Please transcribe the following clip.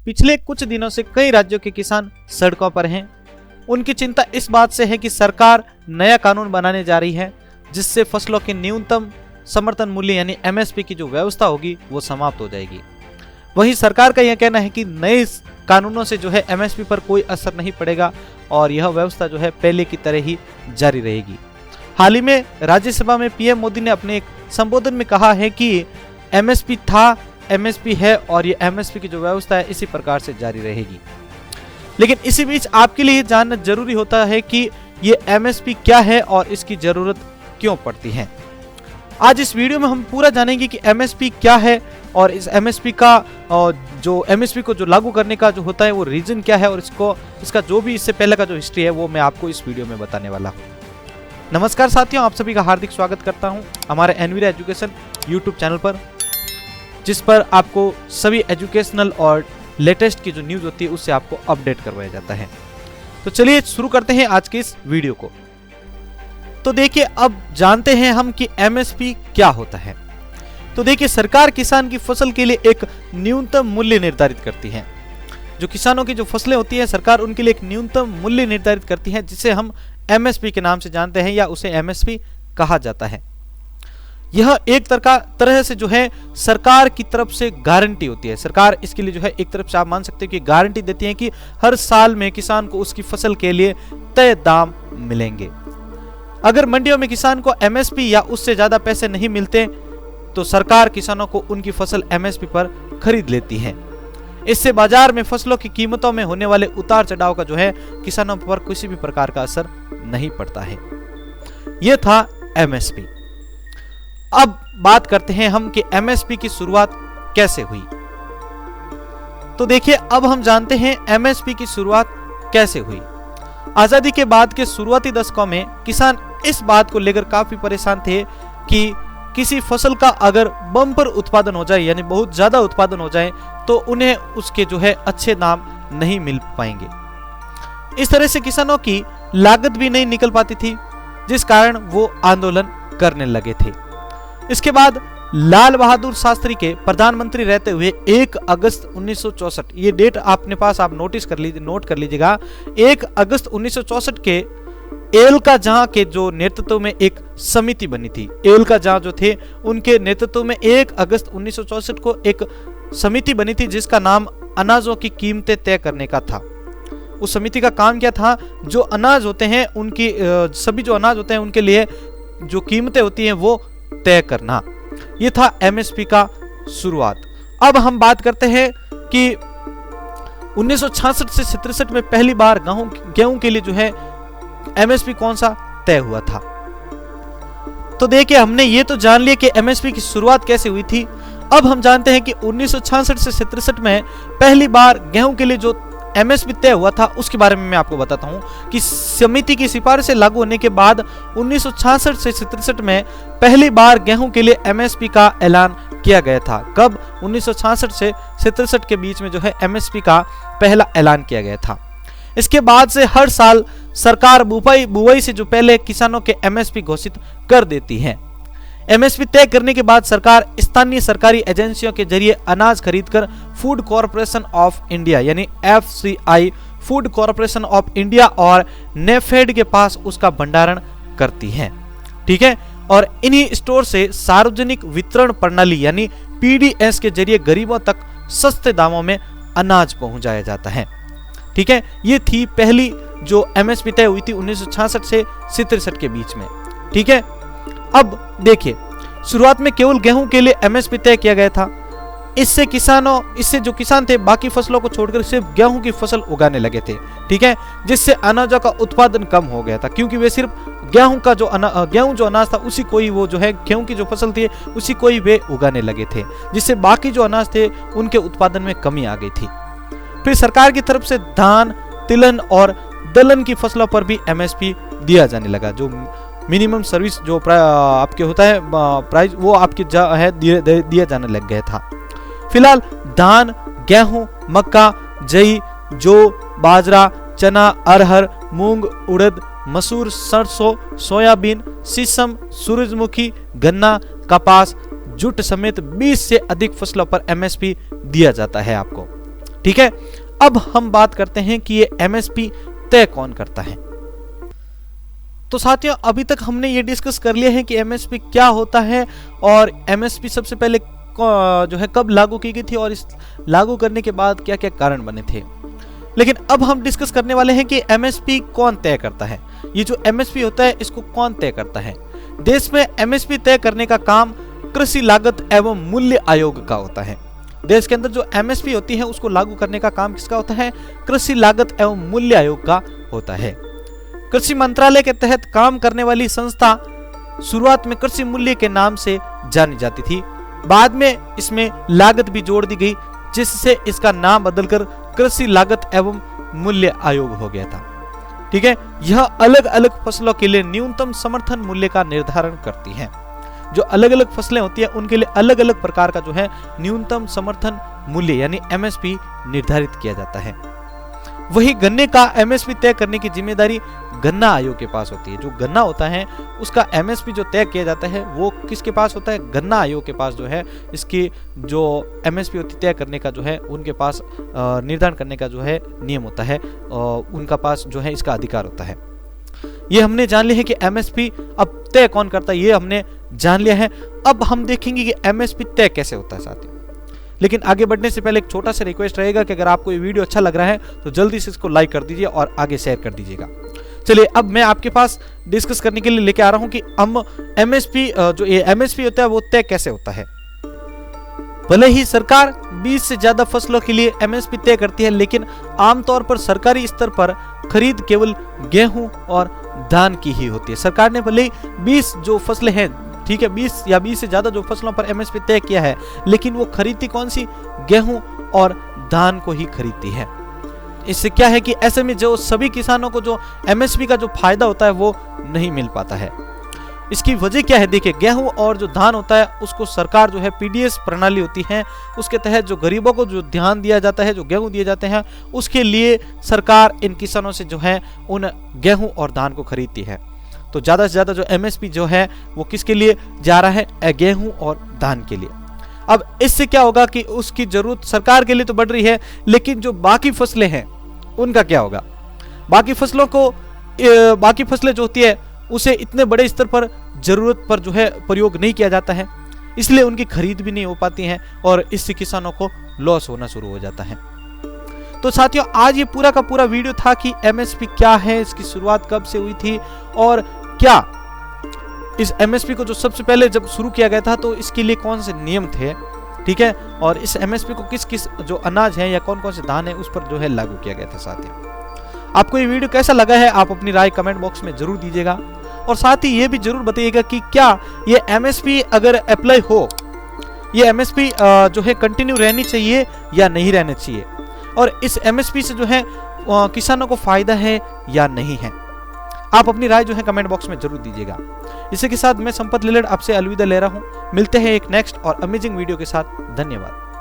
पिछले कुछ दिनों से कई राज्यों के किसान सड़कों पर हैं। उनकी चिंता इस बात से है कि सरकार नया कानून बनाने जा रही है जिससे फसलों के न्यूनतम समर्थन मूल्य यानी एमएसपी की जो व्यवस्था होगी वो समाप्त हो जाएगी। वहीं सरकार का यह कहना है कि नए कानूनों से जो है एमएसपी पर कोई असर नहीं पड़ेगा और यह व्यवस्था जो है पहले की तरह ही जारी रहेगी। हाल ही में राज्यसभा में पीएम मोदी ने अपने एक संबोधन में कहा है कि एमएसपी था, एमएसपी है और ये एमएसपी की जो व्यवस्था है इसी प्रकार से जारी रहेगी। लेकिन इसी बीच आपके लिए जानना जरूरी होता है कि ये एमएसपी क्या है और इसकी जरूरत क्यों पड़ती है। आज इस वीडियो में हम पूरा जानेंगे कि एमएसपी क्या है और इस एमएसपी का जो एमएसपी को जो लागू करने का जो होता है वो रीजन क्या है और इसका जो भी इससे पहले का जो हिस्ट्री है वो मैं आपको इस वीडियो में बताने वाला हूँ। नमस्कार साथियों, आप सभी का हार्दिक स्वागत करता हूँ हमारे एनवीरा एजुकेशन यूट्यूब चैनल पर, जिस पर आपको सभी एजुकेशनल और लेटेस्ट की जो न्यूज होती है उससे आपको अपडेट करवाया जाता है। तो चलिए शुरू करते हैं आज के इस वीडियो को। तो देखिए, अब जानते हैं हम कि एमएसपी क्या होता है। तो देखिए, सरकार किसान की फसल के लिए एक न्यूनतम मूल्य निर्धारित करती है। जो किसानों की जो फसलें होती है सरकार उनके लिए एक न्यूनतम मूल्य निर्धारित करती है जिसे हम एमएसपी के नाम से जानते हैं या उसे एमएसपी कहा जाता है। यह एक तरह से जो है सरकार की तरफ से गारंटी होती है। सरकार इसके लिए जो है एक तरफ से आप मान सकते हैं कि गारंटी देती है कि हर साल में किसान को उसकी फसल के लिए तय दाम मिलेंगे। अगर मंडियों में किसान को एमएसपी या उससे ज्यादा पैसे नहीं मिलते तो सरकार किसानों को उनकी फसल एमएसपी पर खरीद लेती है। इससे बाजार में फसलों की कीमतों में होने वाले उतार चढ़ाव का जो है किसानों पर किसी भी प्रकार का असर नहीं पड़ता है। यह था एमएसपी। अब बात करते हैं हम कि एमएसपी की शुरुआत कैसे हुई। तो देखिए, अब हम जानते हैं एमएसपी की शुरुआत कैसे हुई। आजादी के बाद के शुरुआती दशकों में किसान इस बात को लेकर काफी परेशान थे कि किसी फसल का अगर बम्पर उत्पादन हो जाए यानी बहुत ज्यादा उत्पादन हो जाए तो उन्हें उसके जो है अच्छे दाम नहीं मिल पाएंगे। इस तरह से किसानों की लागत भी नहीं निकल पाती थी, जिस कारण वो आंदोलन करने लगे थे। इसके बाद लाल बहादुर शास्त्री के प्रधानमंत्री रहते हुए 1 अगस्त 1964, ये डेट अपने पास आप नोट कर लीजिएगा। 1 अगस्त 1964 के एलका जहां के जो नेतृत्व में एक समिति बनी थी। एलका जहां जो थे उनके नेतृत्व में 1 अगस्त 1964 को एक समिति बनी थी जिसका नाम अनाजों की कीमतें तय करने का था। उस समिति का काम क्या था? जो अनाज होते हैं उनकी सभी जो अनाज होते हैं उनके लिए जो कीमतें होती हैं वो तय करना। ये था एमएसपी का शुरुआत। अब हम बात करते हैं कि 1966 से 67 में पहली बार गेहूं के लिए जो है एमएसपी कौन सा तय हुआ था। तो देखिए, हमने ये तो जान लिया कि एमएसपी की शुरुआत कैसे हुई थी। अब हम जानते हैं कि 1966 से 67 में पहली बार गेहूं के लिए जो एमएसपी तय हुआ था उसके बारे में मैं आपको बताता हूं कि समिति की सिफारिशें लागू होने के बाद 1966 से 67 में पहली बार गेहूं के लिए एमएसपी का ऐलान किया गया था। कब? 1966 से 67 के बीच में जो है एमएसपी का पहला ऐलान किया गया था। इसके बाद से हर साल सरकार बुआई से जो पहले किसानों के एमएसपी घोषित कर देती है। एमएसपी तय करने के बाद सरकार स्थानीय सरकारी एजेंसियों के जरिए अनाज खरीदकर फूड कॉरपोरेशन ऑफ इंडिया यानी FCI, food corporation of India और नेफेड के पास उसका भंडारण करती है। ठीक है, और इन्हीं स्टोर से सार्वजनिक वितरण प्रणाली यानी पीडीएस के जरिए गरीबों तक सस्ते दामों में अनाज पहुंचाया जाता है। ठीक है, ये थी पहली जो एमएसपी तय हुई थी 1966 से 67 के बीच में। ठीक है, अब देखिए, शुरुआत में केवल गेहूं के लिए एमएसपी तय किया गया था। इससे जो किसान थे बाकी फसलों को छोड़कर सिर्फ गेहूं की फसल उगाने लगे थे। ठीक है, जिससे अनाजों का उत्पादन कम हो गया था क्योंकि वे सिर्फ गेहूं जो अनाज था उसी को ही वो जो है गेहूं की जो फसल थी उसी को ही वे उगाने लगे थे, जिससे बाकी जो अनाज थे उनके उत्पादन में कमी आ गई थी। फिर सरकार की तरफ से धान, तिलहन और दलहन की फसलों पर भी एमएसपी दिया जाने लगा। जो मिनिमम सर्विस जो आपके होता है प्राइस वो आपके है दिया जाने लग गया था। फिलहाल धान, गेहूं, मक्का, जई, जौ, बाजरा, चना, अरहर, मूंग, उड़द, मसूर, सरसों, सोयाबीन, शीशम, सूरजमुखी, गन्ना, कपास, जूट समेत 20 से अधिक फसलों पर एमएसपी दिया जाता है आपको। ठीक है, अब हम बात करते हैं कि ये एमएसपी तय कौन करता है। तो साथियों, अभी तक हमने ये डिस्कस कर लिया है कि एमएसपी क्या होता है और एमएसपी सबसे पहले जो है कब लागू की गई थी और इस लागू करने के बाद क्या क्या कारण बने थे। लेकिन अब हम डिस्कस करने वाले हैं कि एमएसपी कौन तय करता है। ये जो एमएसपी होता है इसको कौन तय करता है। देश में एमएसपी तय करने का काम कृषि लागत एवं मूल्य आयोग का होता है। देश के अंदर जो एमएसपी होती है उसको लागू करने का काम किसका होता है? कृषि लागत एवं मूल्य आयोग का होता है। कृषि मंत्रालय के तहत काम करने वाली संस्था शुरुआत में कृषि मूल्य के नाम से जानी जाती थी, बाद में इसमें लागत भी जोड़ दी गई, जिससे इसका नाम बदलकर कृषि लागत एवं मूल्य आयोग हो गया था। ठीक है, यह अलग अलग फसलों के लिए न्यूनतम समर्थन मूल्य का निर्धारण करती है। जो अलग अलग फसलें होती है उनके लिए अलग अलग प्रकार का जो है न्यूनतम समर्थन मूल्य यानी एमएसपी निर्धारित किया जाता है। वही गन्ने का एमएसपी तय करने की जिम्मेदारी गन्ना आयोग के पास होती है। जो गन्ना होता है उसका एमएसपी जो तय किया जाता है वो किसके पास होता है? गन्ना आयोग के पास जो है इसकी जो एमएसपी होती है तय करने का जो है उनके पास निर्धारण करने का जो है नियम होता है, उनका पास जो है इसका अधिकार होता है। ये हमने जान लिया है कि एमएसपी अब तय कौन करता है, ये हमने जान लिया है। अब हम देखेंगे कि एमएसपी तय कैसे होता है साथियों। लेकिन आगे बढ़ने से पहले एक छोटा सा रिक्वेस्ट रहेगा कि अगर आपको ये वीडियो अच्छा लग रहा है तो जल्दी से इसको लाइक कर दीजिए और आगे शेयर कर दीजिएगा। चलिए, अब मैं आपके पास डिस्कस करने के लिए लेके आ रहा हूं कि हम एमएसपी जो ये एमएसपी होता है वो तय कैसे होता है। भले ही सरकार 20 से ज्यादा फसलों के लिए एमएसपी तय करती है, लेकिन आमतौर पर सरकारी स्तर पर खरीद केवल गेहूं और धान की ही होती है। सरकार ने भले ही 20 जो फसलें हैं, ठीक है, 20 या 20 से ज्यादा जो फसलों पर एमएसपी तय किया है, लेकिन वो खरीदती कौन सी? गेहूं और धान को ही खरीदती है। इससे क्या है कि ऐसे में जो सभी किसानों को जो एमएसपी का जो फायदा होता है वो नहीं मिल पाता है। इसकी वजह क्या है? देखिए, गेहूं और जो धान होता है उसको सरकार जो है पीडीएस प्रणाली होती है उसके तहत जो गरीबों को जो ध्यान दिया जाता है, जो गेहूं दिए जाते हैं, उसके लिए सरकार इन किसानों से जो है उन गेहूं और धान को खरीदती है। तो ज्यादा से ज्यादा जो एमएसपी जो है वो किसके लिए जा रहा है? गेहूं और धान के लिए। अब इससे क्या होगा कि उसकी जरूरत सरकार के लिए तो बढ़ रही है, लेकिन जो बाकी फसलें हैं उनका क्या होगा? बाकी फसलों को बाकी फसलें जो होती है उसे इतने बड़े स्तर पर जरूरत पर जो है प्रयोग नहीं किया जाता है, इसलिए उनकी खरीद भी नहीं हो पाती है और इससे किसानों को लॉस होना शुरू हो जाता है। तो साथियों, आज ये पूरा का पूरा वीडियो था कि एमएसपी क्या है, इसकी शुरुआत कब से हुई थी और क्या इस एमएसपी को जो सबसे पहले जब शुरू किया गया था तो इसके लिए कौन से नियम थे, ठीक है, और इस एमएसपी को किस किस जो अनाज है या कौन कौन से धान है उस पर जो है लागू किया गया था। साथियों, आपको ये वीडियो कैसा लगा है आप अपनी राय कमेंट बॉक्स में जरूर दीजिएगा और साथ ही ये भी जरूर बताइएगा कि क्या ये एमएसपी अगर अप्लाई हो, ये एमएसपी जो है कंटिन्यू रहनी चाहिए या नहीं रहनी चाहिए, और इस एमएसपी से जो है किसानों को फायदा है या नहीं है। आप अपनी राय जो है कमेंट बॉक्स में जरूर दीजिएगा। इसी के साथ मैं संपत लिलड़ आपसे अलविदा ले रहा हूं। मिलते हैं एक नेक्स्ट और अमेजिंग वीडियो के साथ। धन्यवाद।